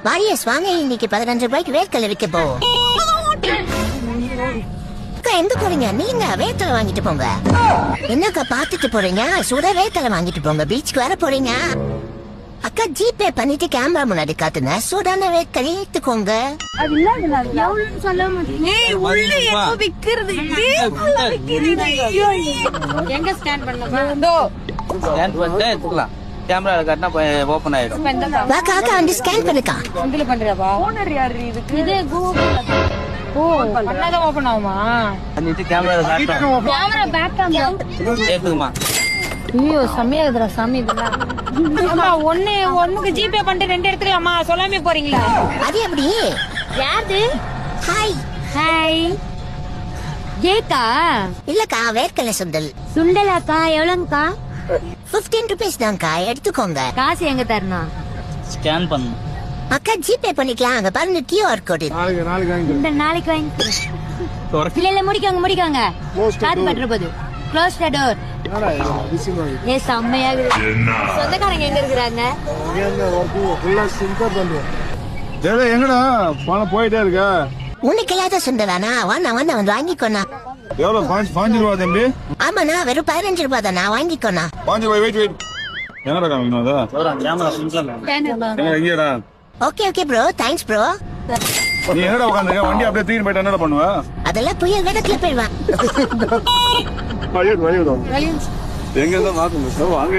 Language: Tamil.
வாரியஸ் வாங்க, இன்னைக்கு 15 ரூபாய்க்கு வேர்க்கடலை விற்க போவோம். அக்கா எங்க போறீங்க? நீங்க வேர்க்கடலை வாங்கிட்டு போங்க. என்னக்கா பாத்துட்டு போறீங்க? சுட வேர்க்கடலை வாங்கிட்டு போங்க. பீச்சுக்கு வர போறீங்க. அக்கா ஜிபே பண்ணிட்டு கேமரா முன்னாடி காட்டுங்க. சூடான வேர்க்கடலை எடுத்துக்கோங்க. எங்க ஸ்கேன் பண்ணலாம்? கேமரா காட்டினா ஓபன் ஆயிடும். வாக்கா அக்கா வந்து ஸ்கேன் பண்ணுக்கா. இதுல பண்றியாப்பா? ஓனர் யாரு இதுக்கு? இது கூகுள். ஓ, பண்ணாதான் ஓபன் ஆகுமா? பண்ணிட்டு கேமரா காட்டணும். கேமரா பேக் கேமரா கேக்குதுமா? ஐயோ செம்மையா இருக்குடா சாமி இதெல்லாம். அம்மா ஒண்ணுக்கு ஜிபே பண்ணிட்டு 2 எடுத்துக்கலாமா? சொல்லாமே போறீங்களா? அது எப்படி? யாரு? ஹாய். ஹாய். ஏக்கா இல்லக்கா வேர்க்கடலை சுண்டல். சுண்டலாக்கா எவ்வளவுக்கா? 15 ரூபீஸ் தான்க்கா, எடுத்துக்கோங்க. காசு எங்க தரணும்? ஸ்கேன் பண்ணு. அக்கா ஜிபே பண்ணிக்கலாம். அங்க பாருங்க QR கோடு. இந்த நாளைக்கு வாங்கி இல்ல முடிக்காங்க காத்து பண்ற போது க்ளோஸ் த டோர். ஏ செம்மையா இருக்கு. சொந்தக்காரங்க எங்க இருக்கிறாங்க? எங்கடா பணம் போயிட்டே இருக்க? உனக்கு இல்லாத சுண்டலானா? வாண்ணா வந்து வாங்கிக்கோண்ணா. எவ்வளவு? 5 ரூபா தம்பி. ஆமாண்ணா, வெறும் 15 ரூபாய் தானா, வாங்கிக்கோண்ணா. 5 ரூபாய். வெயிட் எங்கடா காமிக்கணும் அதா? கேமரா சிம்பிளா இங்கடா. Okay bro, thanks bro. நீ என்னடா உட்கார்ந்திருக்க? வண்டி அப்படியே தூக்கிட்டு போயிட்டா என்னடா பண்ணுவ? அதெல்லாம் புயல் வேடத்துல போயிடுவான். எங்க இருந்தா மாத்தணும் வாங்க.